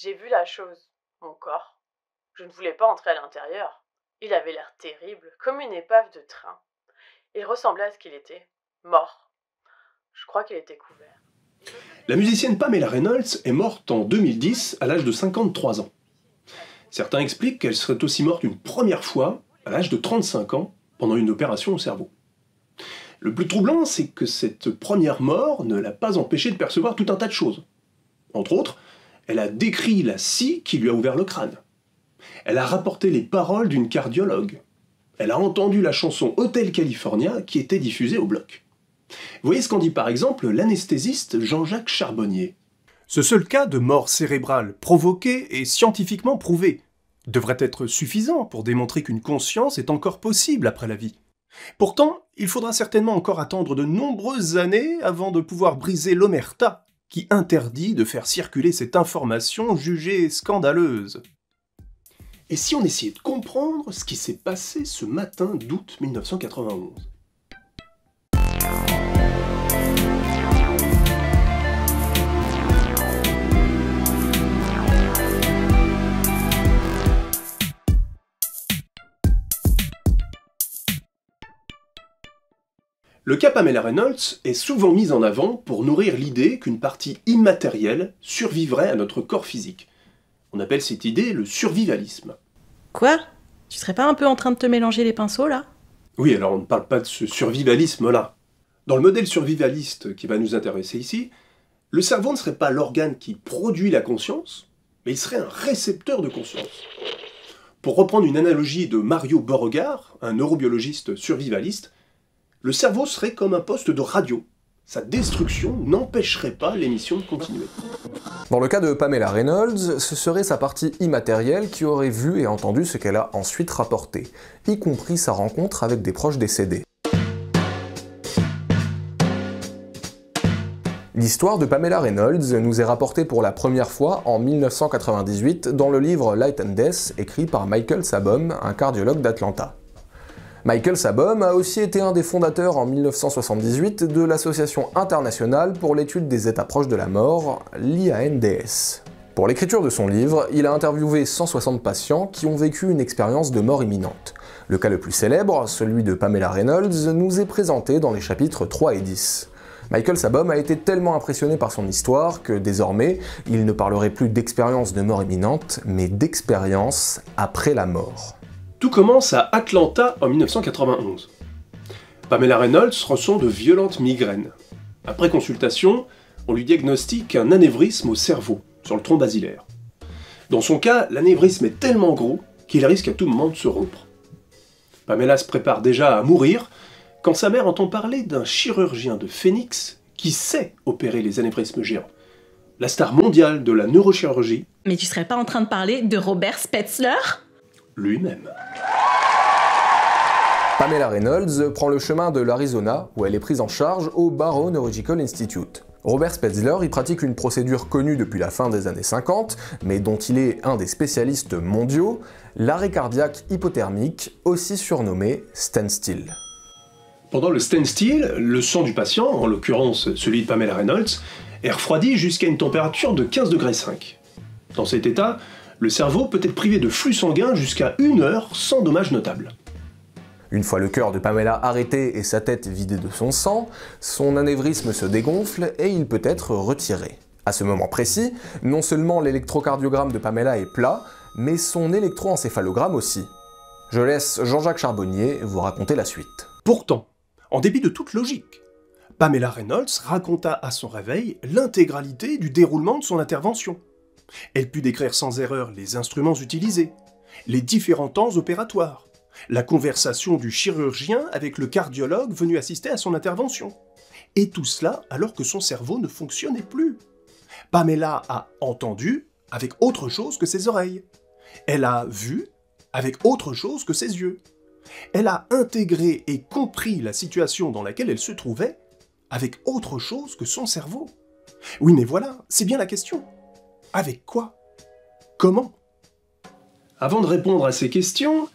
J'ai vu la chose, mon corps. Je ne voulais pas entrer à l'intérieur. Il avait l'air terrible, comme une épave de train. Il ressemblait à ce qu'il était, mort. Je crois qu'il était couvert. La musicienne Pamela Reynolds est morte en 2010 à l'âge de 53 ans. Certains expliquent qu'elle serait aussi morte une première fois à l'âge de 35 ans pendant une opération au cerveau. Le plus troublant, c'est que cette première mort ne l'a pas empêchée de percevoir tout un tas de choses. Entre autres, elle a décrit la scie qui lui a ouvert le crâne. Elle a rapporté les paroles d'une cardiologue. Elle a entendu la chanson Hotel California qui était diffusée au bloc. Vous voyez ce qu'en dit par exemple l'anesthésiste Jean-Jacques Charbonnier. Ce seul cas de mort cérébrale provoquée et scientifiquement prouvé devrait être suffisant pour démontrer qu'une conscience est encore possible après la vie. Pourtant, il faudra certainement encore attendre de nombreuses années avant de pouvoir briser l'omerta qui interdit de faire circuler cette information jugée scandaleuse. Et si on essayait de comprendre ce qui s'est passé ce matin d'août 1991 ? Le cas Pamela Reynolds est souvent mis en avant pour nourrir l'idée qu'une partie immatérielle survivrait à notre corps physique. On appelle cette idée le survivalisme. Quoi ? Tu serais pas un peu en train de te mélanger les pinceaux, là ? Oui, alors on ne parle pas de ce survivalisme-là. Dans le modèle survivaliste qui va nous intéresser ici, le cerveau ne serait pas l'organe qui produit la conscience, mais il serait un récepteur de conscience. Pour reprendre une analogie de Mario Beauregard, un neurobiologiste survivaliste, le cerveau serait comme un poste de radio. Sa destruction n'empêcherait pas l'émission de continuer. Dans le cas de Pamela Reynolds, ce serait sa partie immatérielle qui aurait vu et entendu ce qu'elle a ensuite rapporté, y compris sa rencontre avec des proches décédés. L'histoire de Pamela Reynolds nous est rapportée pour la première fois en 1998 dans le livre Light and Death écrit par Michael Sabom, un cardiologue d'Atlanta. Michael Sabom a aussi été un des fondateurs en 1978 de l'Association internationale pour l'étude des états proches de la mort, l'IANDS. Pour l'écriture de son livre, il a interviewé 160 patients qui ont vécu une expérience de mort imminente. Le cas le plus célèbre, celui de Pamela Reynolds, nous est présenté dans les chapitres 3 et 10. Michael Sabom a été tellement impressionné par son histoire que désormais, il ne parlerait plus d'expérience de mort imminente, mais d'expérience après la mort. Tout commence à Atlanta en 1991. Pamela Reynolds ressent de violentes migraines. Après consultation, on lui diagnostique un anévrisme au cerveau, sur le tronc basilaire. Dans son cas, l'anévrisme est tellement gros qu'il risque à tout moment de se rompre. Pamela se prépare déjà à mourir quand sa mère entend parler d'un chirurgien de Phoenix qui sait opérer les anévrismes géants. La star mondiale de la neurochirurgie. Mais tu serais pas en train de parler de Robert Spetzler ? Lui-même. Pamela Reynolds prend le chemin de l'Arizona, où elle est prise en charge au Barrow Neurological Institute. Robert Spetzler y pratique une procédure connue depuis la fin des années 50, mais dont il est un des spécialistes mondiaux, l'arrêt cardiaque hypothermique, aussi surnommé standstill. Pendant le standstill, le sang du patient, en l'occurrence celui de Pamela Reynolds, est refroidi jusqu'à une température de 15,5 degrés. Dans cet état, le cerveau peut être privé de flux sanguin jusqu'à 1 heure sans dommage notable. Une fois le cœur de Pamela arrêté et sa tête vidée de son sang, son anévrisme se dégonfle et il peut être retiré. À ce moment précis, non seulement l'électrocardiogramme de Pamela est plat, mais son électroencéphalogramme aussi. Je laisse Jean-Jacques Charbonnier vous raconter la suite. Pourtant, en dépit de toute logique, Pamela Reynolds raconta à son réveil l'intégralité du déroulement de son intervention. Elle put décrire sans erreur les instruments utilisés, les différents temps opératoires, la conversation du chirurgien avec le cardiologue venu assister à son intervention. Et tout cela alors que son cerveau ne fonctionnait plus. Pamela a entendu avec autre chose que ses oreilles. Elle a vu avec autre chose que ses yeux. Elle a intégré et compris la situation dans laquelle elle se trouvait avec autre chose que son cerveau. Oui, mais voilà, c'est bien la question. Avec quoi ? Comment ? Avant de répondre à ces questions,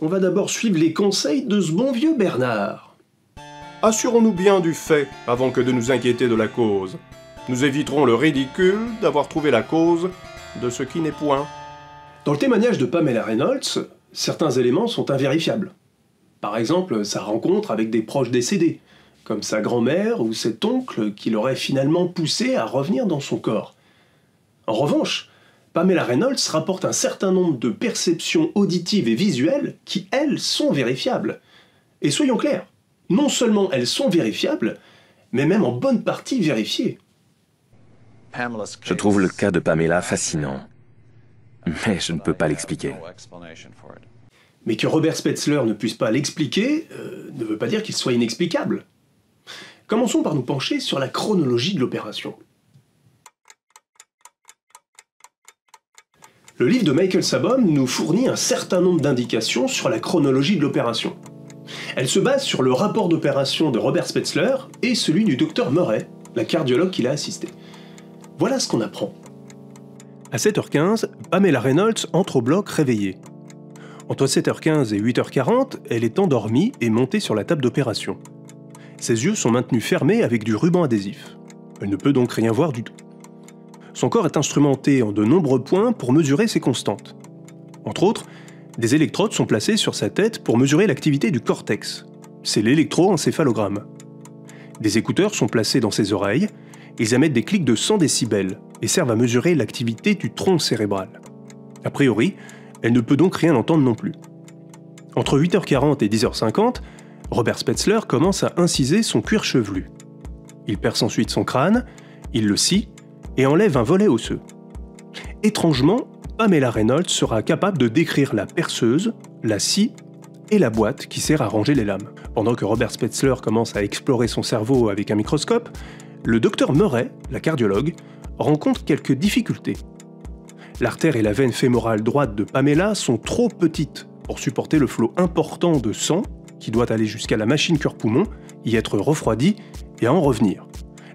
on va d'abord suivre les conseils de ce bon vieux Bernard. Assurons-nous bien du fait avant que de nous inquiéter de la cause. Nous éviterons le ridicule d'avoir trouvé la cause de ce qui n'est point. Dans le témoignage de Pamela Reynolds, certains éléments sont invérifiables. Par exemple, sa rencontre avec des proches décédés, comme sa grand-mère ou cet oncle qui l'aurait finalement poussé à revenir dans son corps. En revanche, Pamela Reynolds rapporte un certain nombre de perceptions auditives et visuelles qui, elles, sont vérifiables. Et soyons clairs, non seulement elles sont vérifiables, mais même en bonne partie vérifiées. Je trouve le cas de Pamela fascinant, mais je ne peux pas l'expliquer. Mais que Robert Spetzler ne puisse pas l'expliquer ne veut pas dire qu'il soit inexplicable. Commençons par nous pencher sur la chronologie de l'opération. Le livre de Michael Sabom nous fournit un certain nombre d'indications sur la chronologie de l'opération. Elle se base sur le rapport d'opération de Robert Spetzler et celui du docteur Murray, la cardiologue qui l'a assisté. Voilà ce qu'on apprend. À 7h15, Pamela Reynolds entre au bloc réveillée. Entre 7h15 et 8h40, elle est endormie et montée sur la table d'opération. Ses yeux sont maintenus fermés avec du ruban adhésif. Elle ne peut donc rien voir du tout. Son corps est instrumenté en de nombreux points pour mesurer ses constantes. Entre autres, des électrodes sont placées sur sa tête pour mesurer l'activité du cortex. C'est l'électroencéphalogramme. Des écouteurs sont placés dans ses oreilles. Ils émettent des clics de 100 décibels et servent à mesurer l'activité du tronc cérébral. A priori, elle ne peut donc rien entendre non plus. Entre 8h40 et 10h50, Robert Spetzler commence à inciser son cuir chevelu. Il perce ensuite son crâne, il le scie et enlève un volet osseux. Étrangement, Pamela Reynolds sera capable de décrire la perceuse, la scie et la boîte qui sert à ranger les lames. Pendant que Robert Spetzler commence à explorer son cerveau avec un microscope, le docteur Murray, la cardiologue, rencontre quelques difficultés. L'artère et la veine fémorale droite de Pamela sont trop petites pour supporter le flot important de sang qui doit aller jusqu'à la machine cœur-poumon, y être refroidi et en revenir.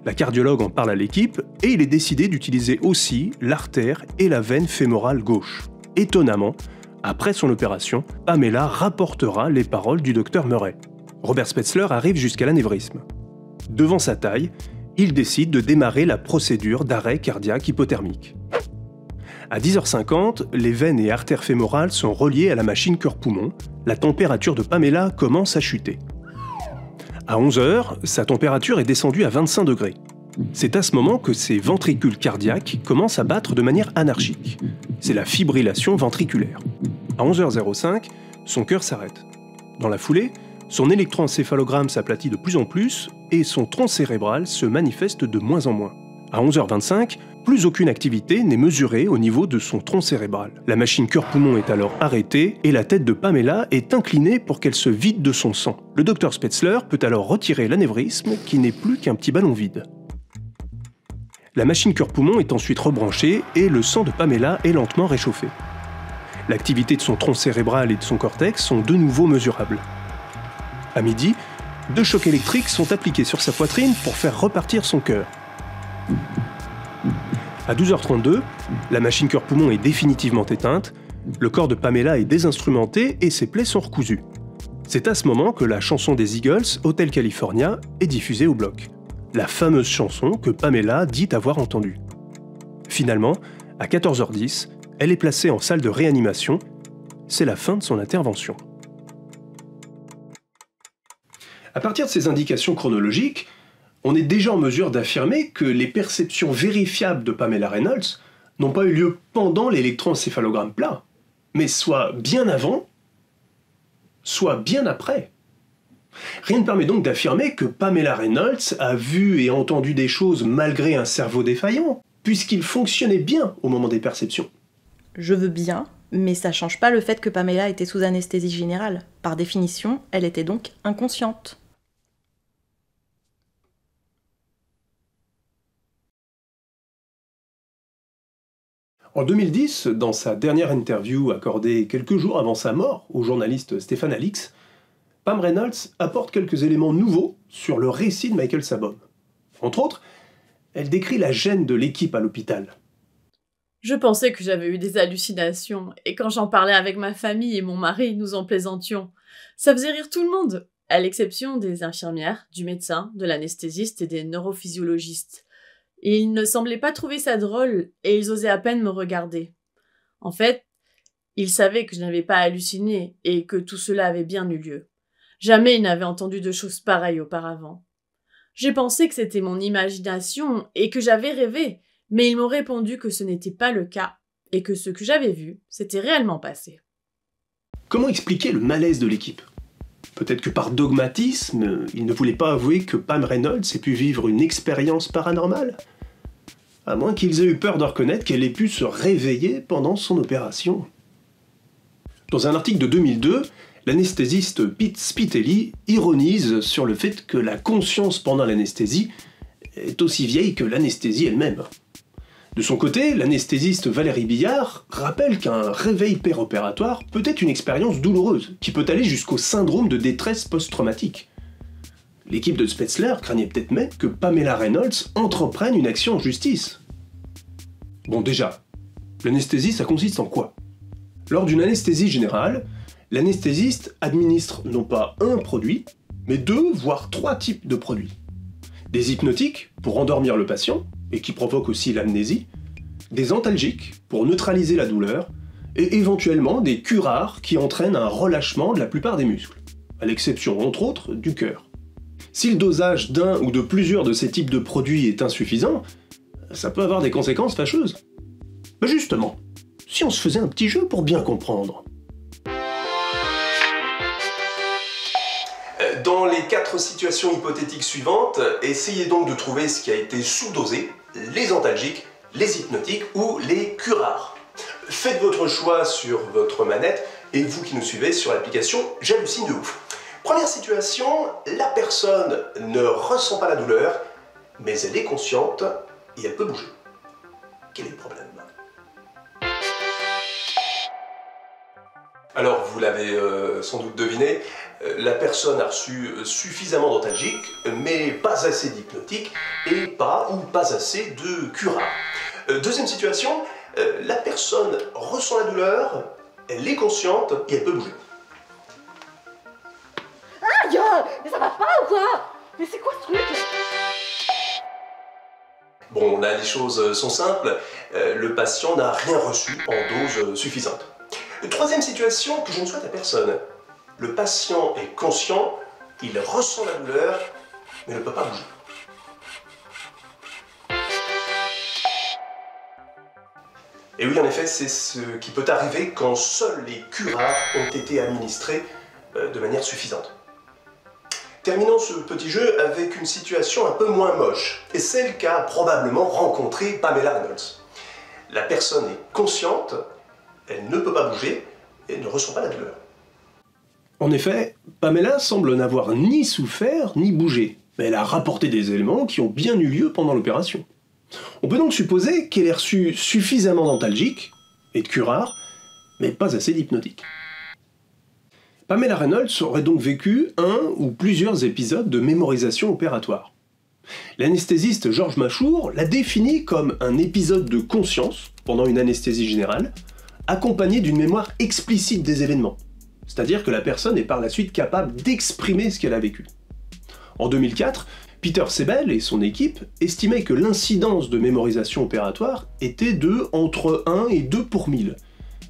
La cardiologue en parle à l'équipe et il est décidé d'utiliser aussi l'artère et la veine fémorale gauche. Étonnamment, après son opération, Pamela rapportera les paroles du docteur Murray. Robert Spetzler arrive jusqu'à l'anévrisme. Devant sa taille, il décide de démarrer la procédure d'arrêt cardiaque hypothermique. À 10h50, les veines et artères fémorales sont reliées à la machine cœur-poumon. La température de Pamela commence à chuter. À 11h, sa température est descendue à 25 degrés. C'est à ce moment que ses ventricules cardiaques commencent à battre de manière anarchique. C'est la fibrillation ventriculaire. À 11h05, son cœur s'arrête. Dans la foulée, son électroencéphalogramme s'aplatit de plus en plus et son tronc cérébral se manifeste de moins en moins. À 11h25, plus aucune activité n'est mesurée au niveau de son tronc cérébral. La machine cœur-poumon est alors arrêtée et la tête de Pamela est inclinée pour qu'elle se vide de son sang. Le docteur Spetzler peut alors retirer l'anévrisme qui n'est plus qu'un petit ballon vide. La machine cœur-poumon est ensuite rebranchée et le sang de Pamela est lentement réchauffé. L'activité de son tronc cérébral et de son cortex sont de nouveau mesurables. À midi, 2 chocs électriques sont appliqués sur sa poitrine pour faire repartir son cœur. À 12h32, la machine cœur-poumon est définitivement éteinte, le corps de Pamela est désinstrumenté et ses plaies sont recousues. C'est à ce moment que la chanson des Eagles, Hotel California, est diffusée au bloc. La fameuse chanson que Pamela dit avoir entendue. Finalement, à 14h10, elle est placée en salle de réanimation. C'est la fin de son intervention. À partir de ces indications chronologiques, on est déjà en mesure d'affirmer que les perceptions vérifiables de Pamela Reynolds n'ont pas eu lieu pendant l'électroencéphalogramme plat, mais soit bien avant, soit bien après. Rien ne permet donc d'affirmer que Pamela Reynolds a vu et entendu des choses malgré un cerveau défaillant, puisqu'il fonctionnait bien au moment des perceptions. Je veux bien, mais ça change pas le fait que Pamela était sous anesthésie générale. Par définition, elle était donc inconsciente. En 2010, dans sa dernière interview accordée quelques jours avant sa mort au journaliste Stéphane Alix, Pam Reynolds apporte quelques éléments nouveaux sur le récit de Michael Sabom. Entre autres, elle décrit la gêne de l'équipe à l'hôpital. Je pensais que j'avais eu des hallucinations, et quand j'en parlais avec ma famille et mon mari, nous en plaisantions. Ça faisait rire tout le monde, à l'exception des infirmières, du médecin, de l'anesthésiste et des neurophysiologistes. Ils ne semblaient pas trouver ça drôle et ils osaient à peine me regarder. En fait, ils savaient que je n'avais pas halluciné et que tout cela avait bien eu lieu. Jamais ils n'avaient entendu de choses pareilles auparavant. J'ai pensé que c'était mon imagination et que j'avais rêvé, mais ils m'ont répondu que ce n'était pas le cas et que ce que j'avais vu s'était réellement passé. Comment expliquer le malaise de l'équipe? Peut-être que par dogmatisme, ils ne voulaient pas avouer que Pam Reynolds ait pu vivre une expérience paranormale? À moins qu'ils aient eu peur de reconnaître qu'elle ait pu se réveiller pendant son opération. Dans un article de 2002, l'anesthésiste Pete Spitelli ironise sur le fait que la conscience pendant l'anesthésie est aussi vieille que l'anesthésie elle-même. De son côté, l'anesthésiste Valérie Billard rappelle qu'un réveil péropératoire peut être une expérience douloureuse, qui peut aller jusqu'au syndrome de détresse post-traumatique. L'équipe de Spetzler craignait peut-être même que Pamela Reynolds entreprenne une action en justice. Bon déjà, l'anesthésie ça consiste en quoi? Lors d'une anesthésie générale, l'anesthésiste administre non pas un produit, mais 2 voire 3 types de produits. Des hypnotiques pour endormir le patient, et qui provoquent aussi l'amnésie, des antalgiques pour neutraliser la douleur, et éventuellement des curares qui entraînent un relâchement de la plupart des muscles, à l'exception entre autres du cœur. Si le dosage d'un ou de plusieurs de ces types de produits est insuffisant, ça peut avoir des conséquences fâcheuses. Mais justement, si on se faisait un petit jeu pour bien comprendre. Dans les 4 situations hypothétiques suivantes, essayez donc de trouver ce qui a été sous-dosé, les antalgiques, les hypnotiques ou les curares. Faites votre choix sur votre manette et vous qui nous suivez sur l'application J'hallucine de ouf. Première situation, la personne ne ressent pas la douleur, mais elle est consciente et elle peut bouger. Quel est le problème? Alors, vous l'avez sans doute deviné, la personne a reçu suffisamment d'antalgiques, mais pas assez d'hypnotiques et pas assez de curares. Deuxième situation, la personne ressent la douleur, elle est consciente et elle peut bouger. Aïe! Mais ça va pas ou quoi? Mais c'est quoi ce truc? Bon, là les choses sont simples, le patient n'a rien reçu en dose suffisante. Troisième situation que je ne souhaite à personne. Le patient est conscient, il ressent la douleur, mais ne peut pas bouger. Et oui, en effet, c'est ce qui peut arriver quand seuls les curares ont été administrés de manière suffisante. Terminons ce petit jeu avec une situation un peu moins moche, et celle qu'a probablement rencontrée Pamela Reynolds. La personne est consciente, elle ne peut pas bouger et ne ressent pas la douleur. En effet, Pamela semble n'avoir ni souffert ni bougé, mais elle a rapporté des éléments qui ont bien eu lieu pendant l'opération. On peut donc supposer qu'elle ait reçu suffisamment d'antalgiques et de curares, mais pas assez d'hypnotiques. Pamela Reynolds aurait donc vécu un ou plusieurs épisodes de mémorisation opératoire. L'anesthésiste Georges Machour l'a défini comme un épisode de conscience pendant une anesthésie générale, accompagné d'une mémoire explicite des événements, c'est-à-dire que la personne est par la suite capable d'exprimer ce qu'elle a vécu. En 2004, Peter Sebel et son équipe estimaient que l'incidence de mémorisation opératoire était de entre 1 et 2 pour 1000,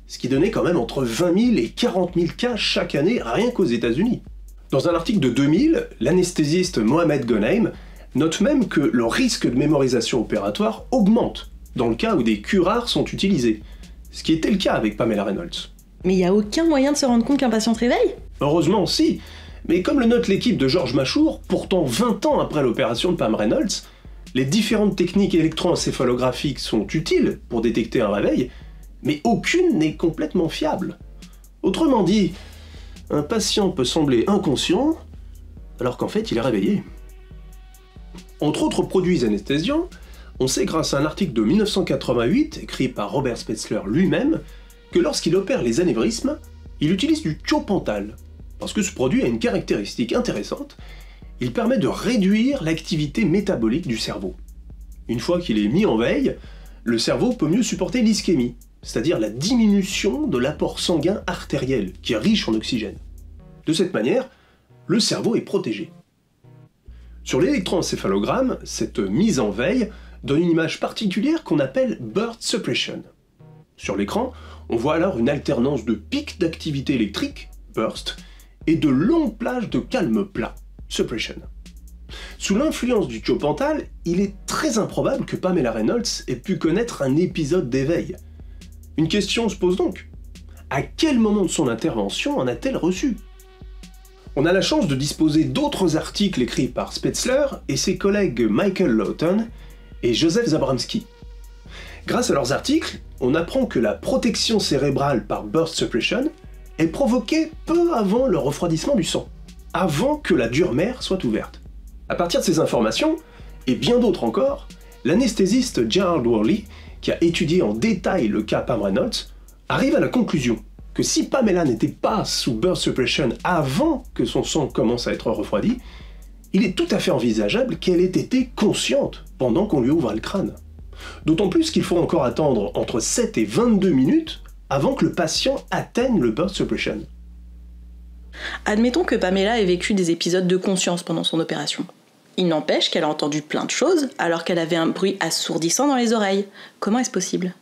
ce qui donnait quand même entre 20 000 et 40 000 cas chaque année rien qu'aux États-Unis. Dans un article de 2000, l'anesthésiste Mohamed Ghonaim note même que le risque de mémorisation opératoire augmente dans le cas où des curares sont utilisés, ce qui était le cas avec Pamela Reynolds. Mais il n'y a aucun moyen de se rendre compte qu'un patient se réveille? Heureusement, si. Mais comme le note l'équipe de Georges Machour, pourtant 20 ans après l'opération de Pam Reynolds, les différentes techniques électroencéphalographiques sont utiles pour détecter un réveil, mais aucune n'est complètement fiable. Autrement dit, un patient peut sembler inconscient, alors qu'en fait il est réveillé. Entre autres produits anesthésiants, on sait grâce à un article de 1988, écrit par Robert Spetzler lui-même, que lorsqu'il opère les anévrismes, il utilise du thiopental, parce que ce produit a une caractéristique intéressante, il permet de réduire l'activité métabolique du cerveau. Une fois qu'il est mis en veille, le cerveau peut mieux supporter l'ischémie, c'est-à-dire la diminution de l'apport sanguin artériel, qui est riche en oxygène. De cette manière, le cerveau est protégé. Sur l'électroencéphalogramme, cette mise en veille donne une image particulière qu'on appelle burst suppression. Sur l'écran, on voit alors une alternance de pics d'activité électrique, burst, et de longues plages de calme plat, suppression. Sous l'influence du thiopental, il est très improbable que Pamela Reynolds ait pu connaître un épisode d'éveil. Une question se pose donc. À quel moment de son intervention en a-t-elle reçu? On a la chance de disposer d'autres articles écrits par Spetzler et ses collègues Michael Lawton et Joseph Zabramski. Grâce à leurs articles, on apprend que la protection cérébrale par burst suppression est provoquée peu avant le refroidissement du sang, avant que la dure mer soit ouverte. À partir de ces informations, et bien d'autres encore, l'anesthésiste Gerald Worley, qui a étudié en détail le cas Pam Reynolds, arrive à la conclusion que si Pamela n'était pas sous burst suppression avant que son sang commence à être refroidi, il est tout à fait envisageable qu'elle ait été consciente pendant qu'on lui ouvre le crâne. D'autant plus qu'il faut encore attendre entre 7 et 22 minutes avant que le patient atteigne le burst suppression. Admettons que Pamela ait vécu des épisodes de conscience pendant son opération. Il n'empêche qu'elle a entendu plein de choses alors qu'elle avait un bruit assourdissant dans les oreilles. Comment est-ce possible ?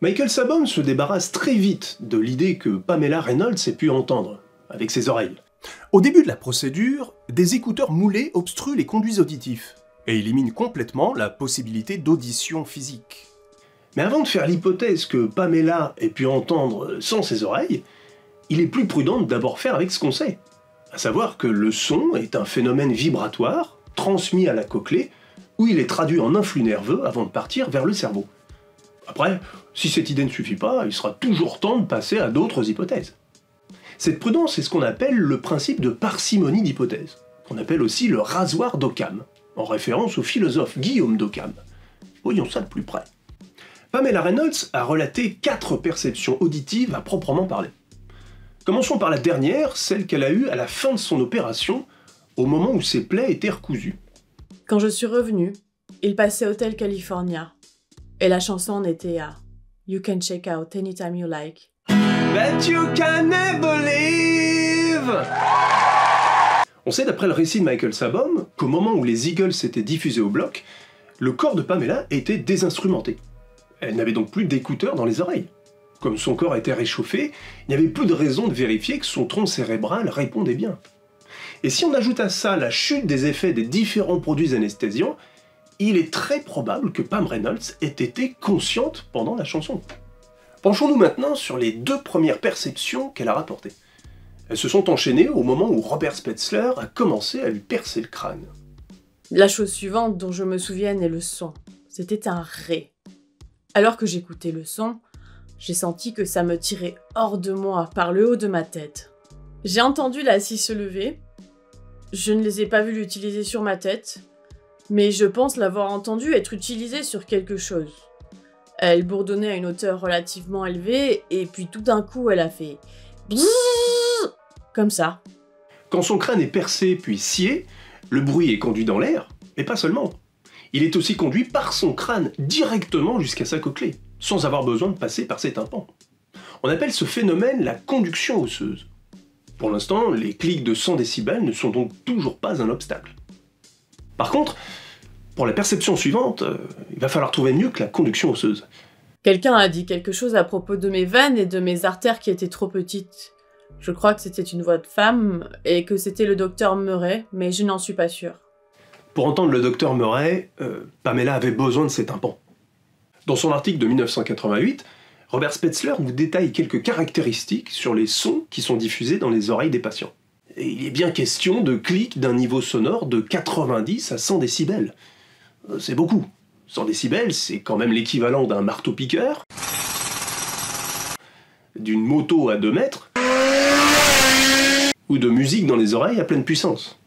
Michael Sabom se débarrasse très vite de l'idée que Pamela Reynolds ait pu entendre avec ses oreilles. Au début de la procédure, des écouteurs moulés obstruent les conduits auditifs et éliminent complètement la possibilité d'audition physique. Mais avant de faire l'hypothèse que Pamela ait pu entendre sans ses oreilles, il est plus prudent de d'abord faire avec ce qu'on sait, à savoir que le son est un phénomène vibratoire transmis à la cochlée où il est traduit en influx nerveux avant de partir vers le cerveau. Après, si cette idée ne suffit pas, il sera toujours temps de passer à d'autres hypothèses. Cette prudence est ce qu'on appelle le principe de parcimonie d'hypothèse, qu'on appelle aussi le rasoir d'Occam, en référence au philosophe Guillaume d'Occam. Voyons ça de plus près. Pamela Reynolds a relaté 4 perceptions auditives à proprement parler. Commençons par la dernière, celle qu'elle a eue à la fin de son opération, au moment où ses plaies étaient recousues. Quand je suis revenue, il passait Hotel California. Et la chanson en était à You can check out anytime you like. That you can never leave. On sait d'après le récit de Michael Sabom qu'au moment où les Eagles s'étaient diffusés au bloc, le corps de Pamela était désinstrumenté. Elle n'avait donc plus d'écouteurs dans les oreilles. Comme son corps était réchauffé, il n'y avait plus de raison de vérifier que son tronc cérébral répondait bien. Et si on ajoute à ça la chute des effets des différents produits anesthésiants, il est très probable que Pam Reynolds ait été consciente pendant la chanson. Penchons-nous maintenant sur les 2 premières perceptions qu'elle a rapportées. Elles se sont enchaînées au moment où Robert Spetzler a commencé à lui percer le crâne. La chose suivante dont je me souvienne est le son. C'était un ré. Alors que j'écoutais le son, j'ai senti que ça me tirait hors de moi par le haut de ma tête. J'ai entendu la scie se lever. Je ne les ai pas vus l'utiliser sur ma tête, mais je pense l'avoir entendu être utilisée sur quelque chose. Elle bourdonnait à une hauteur relativement élevée, et puis tout d'un coup, elle a fait bzzz, comme ça. Quand son crâne est percé puis scié, le bruit est conduit dans l'air, et pas seulement. Il est aussi conduit par son crâne directement jusqu'à sa cochlée, sans avoir besoin de passer par ses tympans. On appelle ce phénomène la conduction osseuse. Pour l'instant, les clics de 100 décibels ne sont donc toujours pas un obstacle. Par contre, pour la perception suivante, il va falloir trouver mieux que la conduction osseuse. Quelqu'un a dit quelque chose à propos de mes veines et de mes artères qui étaient trop petites. Je crois que c'était une voix de femme et que c'était le docteur Murray, mais je n'en suis pas sûre. Pour entendre le docteur Murray, Pamela avait besoin de ses tympans. Dans son article de 1988, Robert Spetzler nous détaille quelques caractéristiques sur les sons qui sont diffusés dans les oreilles des patients. Et il est bien question de clics d'un niveau sonore de 90 à 100 décibels. C'est beaucoup. 100 décibels, c'est quand même l'équivalent d'un marteau-piqueur, d'une moto à 2 mètres, ou de musique dans les oreilles à pleine puissance.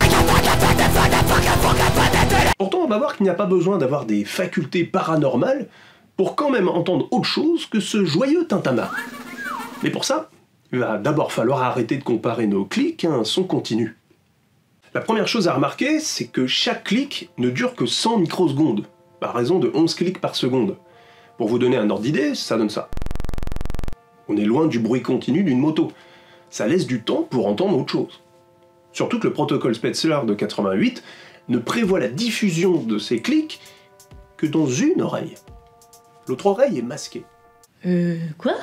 Pourtant, on va voir qu'il n'y a pas besoin d'avoir des facultés paranormales pour quand même entendre autre chose que ce joyeux tintamarre. Mais pour ça, il va d'abord falloir arrêter de comparer nos clics à un son continu. La première chose à remarquer, c'est que chaque clic ne dure que 100 microsecondes, à raison de 11 clics par seconde. Pour vous donner un ordre d'idée, ça donne ça. On est loin du bruit continu d'une moto. Ça laisse du temps pour entendre autre chose. Surtout que le protocole Spetzler de 88 ne prévoit la diffusion de ces clics que dans une oreille. L'autre oreille est masquée. Quoi ?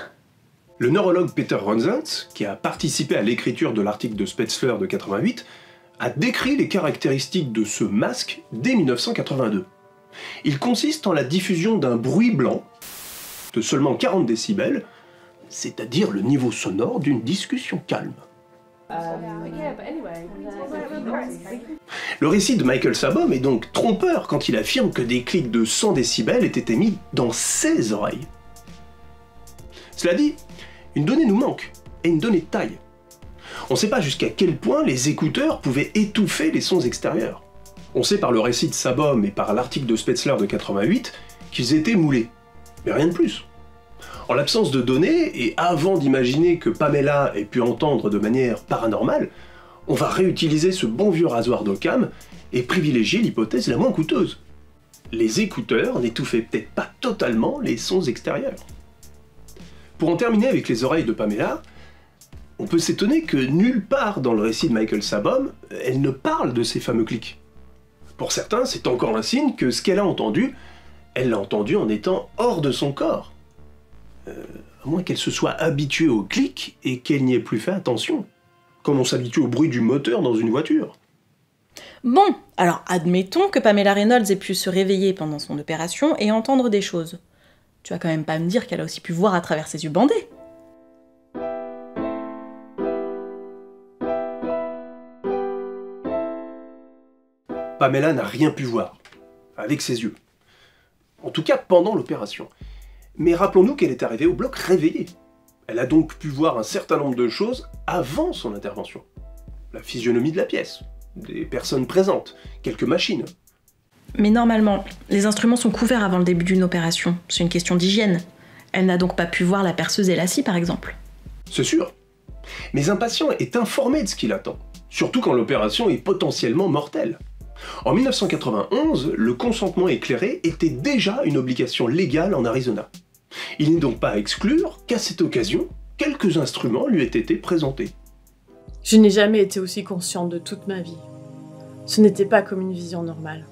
Le neurologue Peter Ronzent, qui a participé à l'écriture de l'article de Spetzler de 88, a décrit les caractéristiques de ce masque dès 1982. Il consiste en la diffusion d'un bruit blanc de seulement 40 décibels, c'est-à-dire le niveau sonore d'une discussion calme. Le récit de Michael Sabom est donc trompeur quand il affirme que des clics de 100 décibels étaient émis dans ses oreilles. Cela dit, une donnée nous manque, et une donnée de taille. On ne sait pas jusqu'à quel point les écouteurs pouvaient étouffer les sons extérieurs. On sait par le récit de Sabom et par l'article de Spetzler de 88 qu'ils étaient moulés, mais rien de plus. En l'absence de données, et avant d'imaginer que Pamela ait pu entendre de manière paranormale, on va réutiliser ce bon vieux rasoir d'Occam et privilégier l'hypothèse la moins coûteuse. Les écouteurs n'étouffaient peut-être pas totalement les sons extérieurs. Pour en terminer avec les oreilles de Pamela, on peut s'étonner que nulle part dans le récit de Michael Sabom, elle ne parle de ces fameux clics. Pour certains, c'est encore un signe que ce qu'elle a entendu, elle l'a entendu en étant hors de son corps. À moins qu'elle se soit habituée aux clics et qu'elle n'y ait plus fait attention. Comme on s'habitue au bruit du moteur dans une voiture. Bon, alors admettons que Pamela Reynolds ait pu se réveiller pendant son opération et entendre des choses. Tu vas quand même pas me dire qu'elle a aussi pu voir à travers ses yeux bandés. Pamela n'a rien pu voir, avec ses yeux. En tout cas pendant l'opération. Mais rappelons-nous qu'elle est arrivée au bloc réveillée. Elle a donc pu voir un certain nombre de choses avant son intervention. La physionomie de la pièce, des personnes présentes, quelques machines. Mais normalement, les instruments sont couverts avant le début d'une opération. C'est une question d'hygiène. Elle n'a donc pas pu voir la perceuse et la scie, par exemple. C'est sûr. Mais un patient est informé de ce qu'il attend, surtout quand l'opération est potentiellement mortelle. En 1991, le consentement éclairé était déjà une obligation légale en Arizona. Il n'est donc pas à exclure qu'à cette occasion, quelques instruments lui aient été présentés. Je n'ai jamais été aussi consciente de toute ma vie. Ce n'était pas comme une vision normale.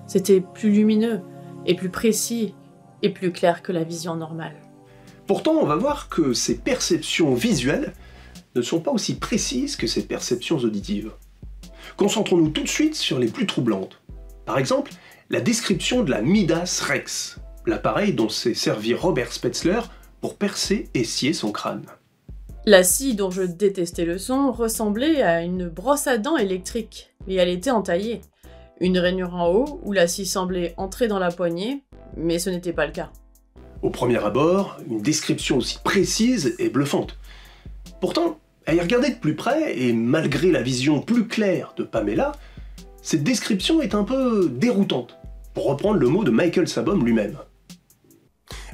C'était plus lumineux, et plus précis, et plus clair que la vision normale. Pourtant, on va voir que ces perceptions visuelles ne sont pas aussi précises que ces perceptions auditives. Concentrons-nous tout de suite sur les plus troublantes. Par exemple, la description de la Midas Rex, l'appareil dont s'est servi Robert Spetzler pour percer et scier son crâne. La scie dont je détestais le son ressemblait à une brosse à dents électrique, et elle était entaillée. Une rainure en haut où la scie semblait entrer dans la poignée, mais ce n'était pas le cas. Au premier abord, une description aussi précise et bluffante. Pourtant, à y regarder de plus près, et malgré la vision plus claire de Pamela, cette description est un peu déroutante, pour reprendre le mot de Michael Sabom lui-même.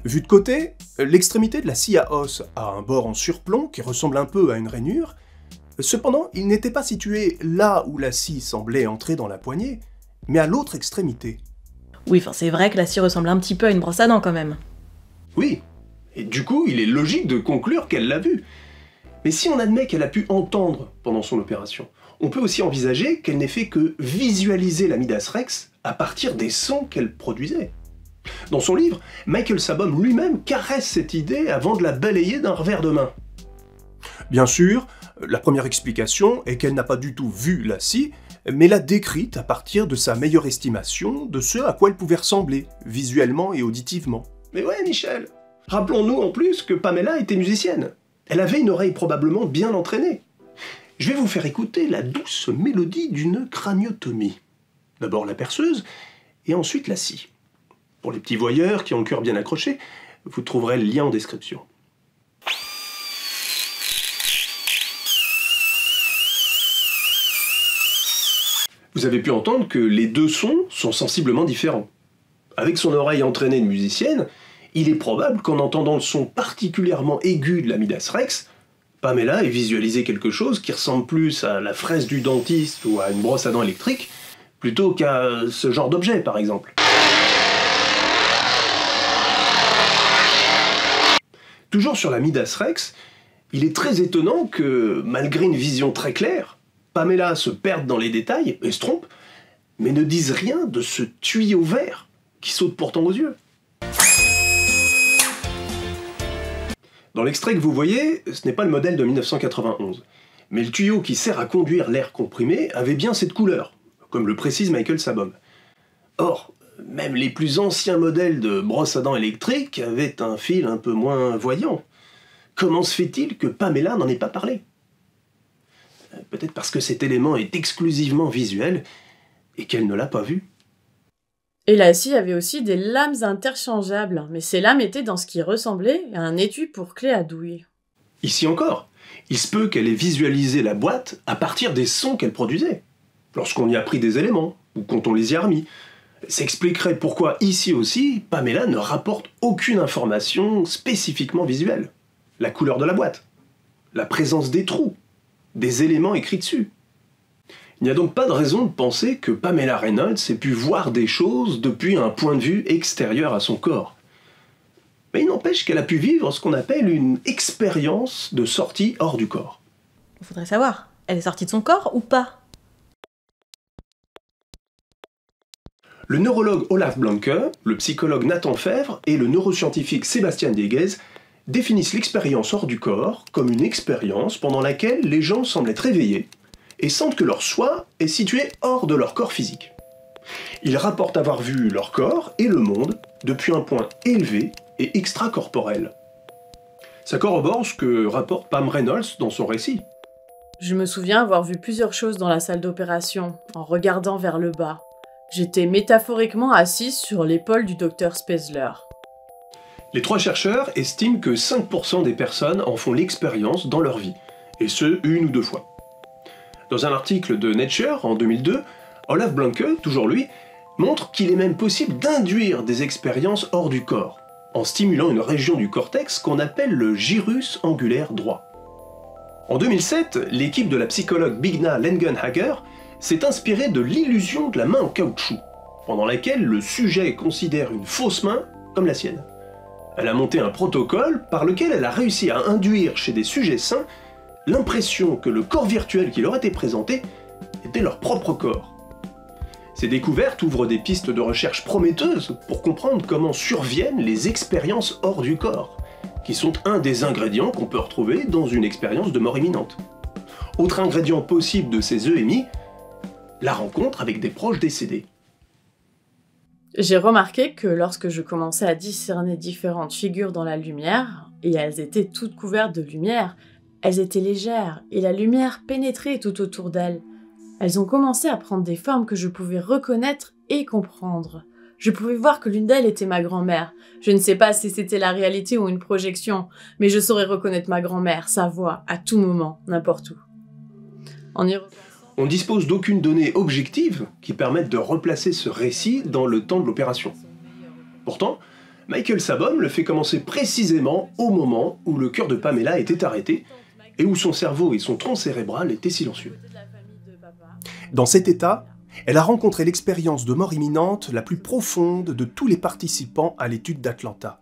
Vue de côté, l'extrémité de la scie à os a un bord en surplomb qui ressemble un peu à une rainure. Cependant, il n'était pas situé là où la scie semblait entrer dans la poignée, mais à l'autre extrémité. Oui, enfin c'est vrai que la scie ressemble un petit peu à une brosse à dents quand même. Oui, et du coup, il est logique de conclure qu'elle l'a vue. Mais si on admet qu'elle a pu entendre pendant son opération, on peut aussi envisager qu'elle n'ait fait que visualiser la Midas Rex à partir des sons qu'elle produisait. Dans son livre, Michael Sabom lui-même caresse cette idée avant de la balayer d'un revers de main. Bien sûr, la première explication est qu'elle n'a pas du tout vu la scie, mais l'a décrite à partir de sa meilleure estimation de ce à quoi elle pouvait ressembler, visuellement et auditivement. Mais ouais, Michel, rappelons-nous en plus que Pamela était musicienne. Elle avait une oreille probablement bien entraînée. Je vais vous faire écouter la douce mélodie d'une craniotomie. D'abord la perceuse, et ensuite la scie. Pour les petits voyeurs qui ont le cœur bien accroché, vous trouverez le lien en description. Vous avez pu entendre que les deux sons sont sensiblement différents. Avec son oreille entraînée de musicienne, il est probable qu'en entendant le son particulièrement aigu de la Midas Rex, Pamela ait visualisé quelque chose qui ressemble plus à la fraise du dentiste ou à une brosse à dents électrique, plutôt qu'à ce genre d'objet, par exemple. Toujours sur la Midas Rex, il est très étonnant que, malgré une vision très claire, Pamela se perde dans les détails et se trompe, mais ne disent rien de ce tuyau vert qui saute pourtant aux yeux. Dans l'extrait que vous voyez, ce n'est pas le modèle de 1991, mais le tuyau qui sert à conduire l'air comprimé avait bien cette couleur, comme le précise Michael Sabom. Or, même les plus anciens modèles de brosse à dents électriques avaient un fil un peu moins voyant. Comment se fait-il que Pamela n'en ait pas parlé? Peut-être parce que cet élément est exclusivement visuel et qu'elle ne l'a pas vu. Et la scie avait aussi des lames interchangeables, mais ces lames étaient dans ce qui ressemblait à un étui pour clé à douille. Ici encore, il se peut qu'elle ait visualisé la boîte à partir des sons qu'elle produisait, lorsqu'on y a pris des éléments, ou quand on les y a remis. Ça expliquerait pourquoi ici aussi, Pamela ne rapporte aucune information spécifiquement visuelle. La couleur de la boîte, la présence des trous, des éléments écrits dessus. Il n'y a donc pas de raison de penser que Pamela Reynolds ait pu voir des choses depuis un point de vue extérieur à son corps. Mais il n'empêche qu'elle a pu vivre ce qu'on appelle une expérience de sortie hors du corps. Il faudrait savoir, elle est sortie de son corps ou pas? Le neurologue Olaf Blanke, le psychologue Nathan Fèvre et le neuroscientifique Sébastien Dieguez définissent l'expérience hors du corps comme une expérience pendant laquelle les gens semblent être réveillés et sentent que leur soi est situé hors de leur corps physique. Ils rapportent avoir vu leur corps et le monde depuis un point élevé et extracorporel. Ça corrobore ce que rapporte Pam Reynolds dans son récit. Je me souviens avoir vu plusieurs choses dans la salle d'opération, en regardant vers le bas. J'étais métaphoriquement assise sur l'épaule du docteur Spezler. Les 3 chercheurs estiment que 5% des personnes en font l'expérience dans leur vie, et ce, 1 ou 2 fois. Dans un article de Nature en 2002, Olaf Blanke, toujours lui, montre qu'il est même possible d'induire des expériences hors du corps, en stimulant une région du cortex qu'on appelle le gyrus angulaire droit. En 2007, l'équipe de la psychologue Bigna Lengenhager s'est inspirée de l'illusion de la main en caoutchouc, pendant laquelle le sujet considère une fausse main comme la sienne. Elle a monté un protocole par lequel elle a réussi à induire chez des sujets sains l'impression que le corps virtuel qui leur était présenté était leur propre corps. Ces découvertes ouvrent des pistes de recherche prometteuses pour comprendre comment surviennent les expériences hors du corps, qui sont un des ingrédients qu'on peut retrouver dans une expérience de mort imminente. Autre ingrédient possible de ces EMI, la rencontre avec des proches décédés. J'ai remarqué que lorsque je commençais à discerner différentes figures dans la lumière, et elles étaient toutes couvertes de lumière, elles étaient légères, et la lumière pénétrait tout autour d'elles. Elles ont commencé à prendre des formes que je pouvais reconnaître et comprendre. Je pouvais voir que l'une d'elles était ma grand-mère. Je ne sais pas si c'était la réalité ou une projection, mais je saurais reconnaître ma grand-mère, sa voix, à tout moment, n'importe où. On ne dispose d'aucune donnée objective qui permette de replacer ce récit dans le temps de l'opération. Pourtant, Michael Sabom le fait commencer précisément au moment où le cœur de Pamela était arrêté et où son cerveau et son tronc cérébral étaient silencieux. Dans cet état, elle a rencontré l'expérience de mort imminente la plus profonde de tous les participants à l'étude d'Atlanta.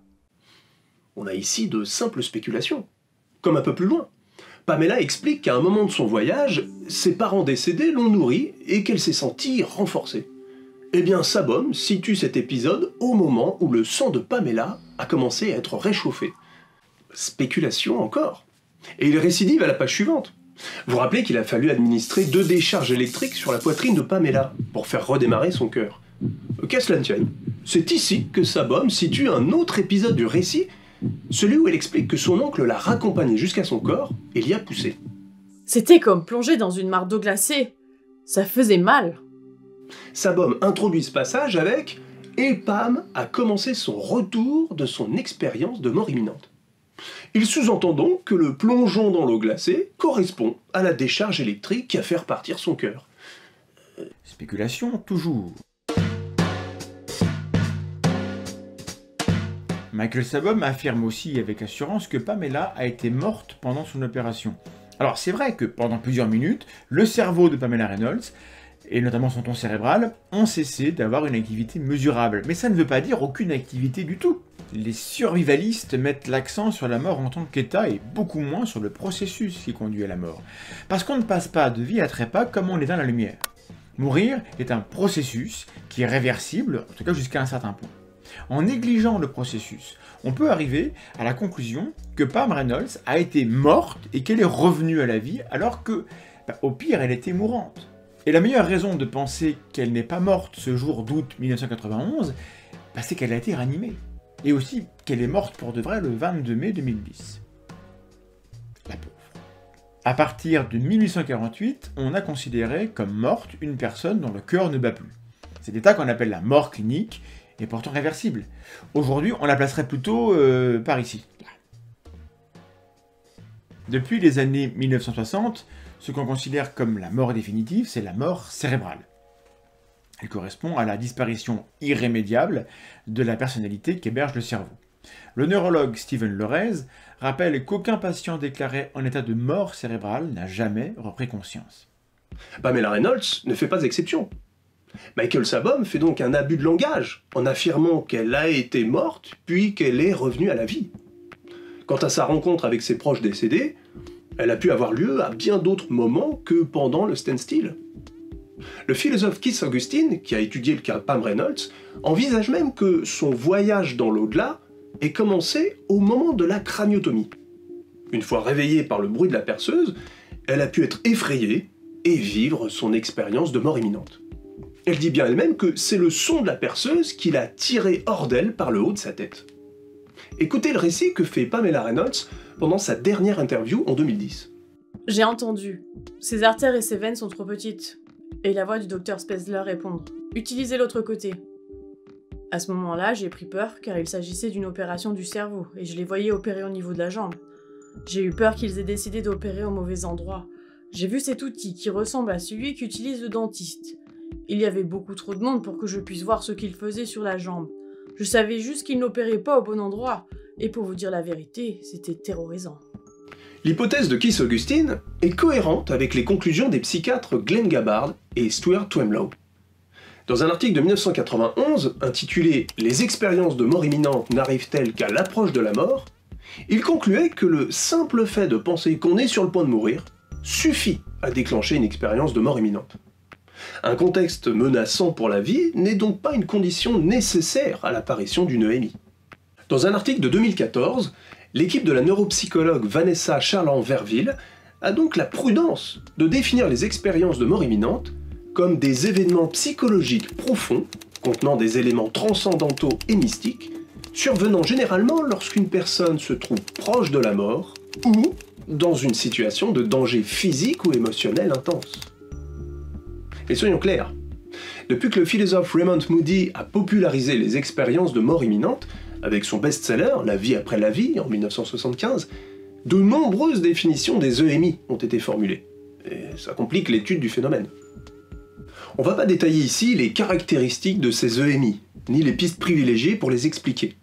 On a ici de simples spéculations, comme un peu plus loin. Pamela explique qu'à un moment de son voyage, ses parents décédés l'ont nourrie et qu'elle s'est sentie renforcée. Eh bien, Sabom situe cet épisode au moment où le sang de Pamela a commencé à être réchauffé. Spéculation encore. Et il récidive à la page suivante. Vous vous rappelez qu'il a fallu administrer 2 décharges électriques sur la poitrine de Pamela pour faire redémarrer son cœur. Qu'à cela ne tienne, c'est ici que Sabom situe un autre épisode du récit, celui où elle explique que son oncle l'a raccompagnée jusqu'à son corps et l'y a poussée. C'était comme plonger dans une mare d'eau glacée. Ça faisait mal. Sabom introduit ce passage avec « Et Pam a commencé son retour de son expérience de mort imminente ». Il sous-entend donc que le plongeon dans l'eau glacée correspond à la décharge électrique qui a fait repartir son cœur. Spéculation, toujours. Michael Sabom affirme aussi avec assurance que Pamela a été morte pendant son opération. Alors c'est vrai que pendant plusieurs minutes, le cerveau de Pamela Reynolds, et notamment son tronc cérébral, ont cessé d'avoir une activité mesurable. Mais ça ne veut pas dire aucune activité du tout. les survivalistes mettent l'accent sur la mort en tant qu'état et beaucoup moins sur le processus qui conduit à la mort. Parce qu'on ne passe pas de vie à trépas comme on éteint la lumière. Mourir est un processus qui est réversible, en tout cas jusqu'à un certain point. En négligeant le processus, on peut arriver à la conclusion que Pam Reynolds a été morte et qu'elle est revenue à la vie alors que, au pire, elle était mourante. Et la meilleure raison de penser qu'elle n'est pas morte ce jour d'août 1991, c'est qu'elle a été ranimée. Et aussi qu'elle est morte pour de vrai le 22 mai 2010. La pauvre. À partir de 1848, on a considéré comme morte une personne dont le cœur ne bat plus. C'est l'état qu'on appelle la mort clinique, et pourtant réversible. Aujourd'hui, on la placerait plutôt par ici. Depuis les années 1960, ce qu'on considère comme la mort définitive, c'est la mort cérébrale. Elle correspond à la disparition irrémédiable de la personnalité qu'héberge le cerveau. Le neurologue Stephen Lorez rappelle qu'aucun patient déclaré en état de mort cérébrale n'a jamais repris conscience. Pamela Reynolds ne fait pas exception. Michael Sabom fait donc un abus de langage en affirmant qu'elle a été morte puis qu'elle est revenue à la vie. Quant à sa rencontre avec ses proches décédés, elle a pu avoir lieu à bien d'autres moments que pendant le standstill. Le philosophe Keith Augustine, qui a étudié le cas Pam Reynolds, envisage même que son voyage dans l'au-delà ait commencé au moment de la craniotomie. Une fois réveillée par le bruit de la perceuse, elle a pu être effrayée et vivre son expérience de mort imminente. Elle dit bien elle-même que c'est le son de la perceuse qui l'a tirée hors d'elle par le haut de sa tête. Écoutez le récit que fait Pamela Reynolds pendant sa dernière interview en 2010. J'ai entendu. Ses artères et ses veines sont trop petites. Et la voix du docteur Spezler répondre. Utilisez l'autre côté. À ce moment-là, j'ai pris peur car il s'agissait d'une opération du cerveau et je les voyais opérer au niveau de la jambe. J'ai eu peur qu'ils aient décidé d'opérer au mauvais endroit. J'ai vu cet outil qui ressemble à celui qu'utilise le dentiste. Il y avait beaucoup trop de monde pour que je puisse voir ce qu'il faisait sur la jambe. Je savais juste qu'il n'opérait pas au bon endroit. Et pour vous dire la vérité, c'était terrorisant. L'hypothèse de Keith Augustine est cohérente avec les conclusions des psychiatres Glenn Gabbard et Stuart Twemlow. Dans un article de 1991 intitulé « Les expériences de mort imminente n'arrivent-elles qu'à l'approche de la mort ?», ils concluaient que le simple fait de penser qu'on est sur le point de mourir suffit à déclencher une expérience de mort imminente. Un contexte menaçant pour la vie n'est donc pas une condition nécessaire à l'apparition d'une EMI. Dans un article de 2014, l'équipe de la neuropsychologue Vanessa Charland-Verville a donc la prudence de définir les expériences de mort imminente comme des événements psychologiques profonds, contenant des éléments transcendantaux et mystiques, survenant généralement lorsqu'une personne se trouve proche de la mort ou dans une situation de danger physique ou émotionnel intense. Mais soyons clairs, depuis que le philosophe Raymond Moody a popularisé les expériences de mort imminente, avec son best-seller « La vie après la vie » en 1975, de nombreuses définitions des EMI ont été formulées. Et ça complique l'étude du phénomène. On va pas détailler ici les caractéristiques de ces EMI, ni les pistes privilégiées pour les expliquer.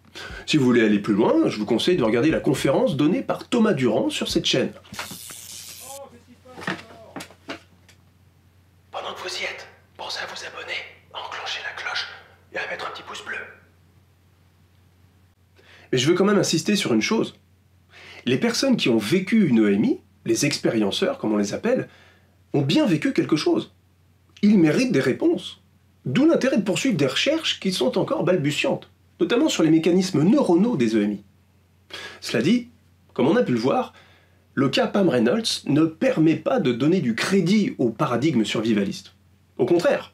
Si vous voulez aller plus loin, je vous conseille de regarder la conférence donnée par Thomas Durand sur cette chaîne. Pendant que vous y êtes, pensez à vous abonner, à enclencher la cloche et à mettre un petit pouce bleu. Mais je veux quand même insister sur une chose. Les personnes qui ont vécu une EMI, les expérienceurs comme on les appelle, ont bien vécu quelque chose. Ils méritent des réponses. D'où l'intérêt de poursuivre des recherches qui sont encore balbutiantes, notamment sur les mécanismes neuronaux des EMI. Cela dit, comme on a pu le voir, le cas Pam Reynolds ne permet pas de donner du crédit au paradigme survivaliste. Au contraire,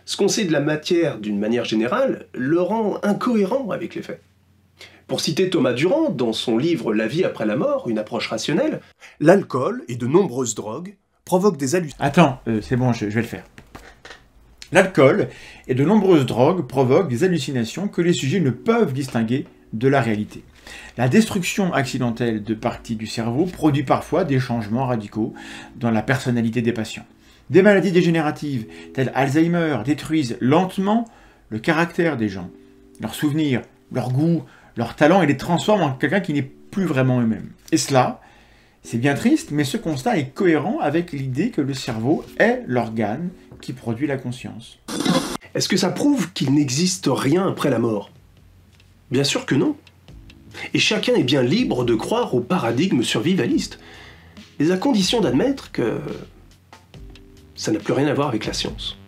ce qu'on sait de la matière d'une manière générale le rend incohérent avec les faits. Pour citer Thomas Durand, dans son livre « La vie après la mort, une approche rationnelle », l'alcool et de nombreuses drogues provoquent des hallucinations. Attends, c'est bon, je vais le faire. L'alcool et de nombreuses drogues provoquent des hallucinations que les sujets ne peuvent distinguer de la réalité. La destruction accidentelle de parties du cerveau produit parfois des changements radicaux dans la personnalité des patients. Des maladies dégénératives, telles Alzheimer, détruisent lentement le caractère des gens, leurs souvenirs, leur goût, leur talent, et les transforment en quelqu'un qui n'est plus vraiment eux-mêmes. Et cela, c'est bien triste, mais ce constat est cohérent avec l'idée que le cerveau est l'organe qui produit la conscience. Est-ce que ça prouve qu'il n'existe rien après la mort? Bien sûr que non. Et chacun est bien libre de croire au paradigme survivaliste, mais à condition d'admettre que ça n'a plus rien à voir avec la science.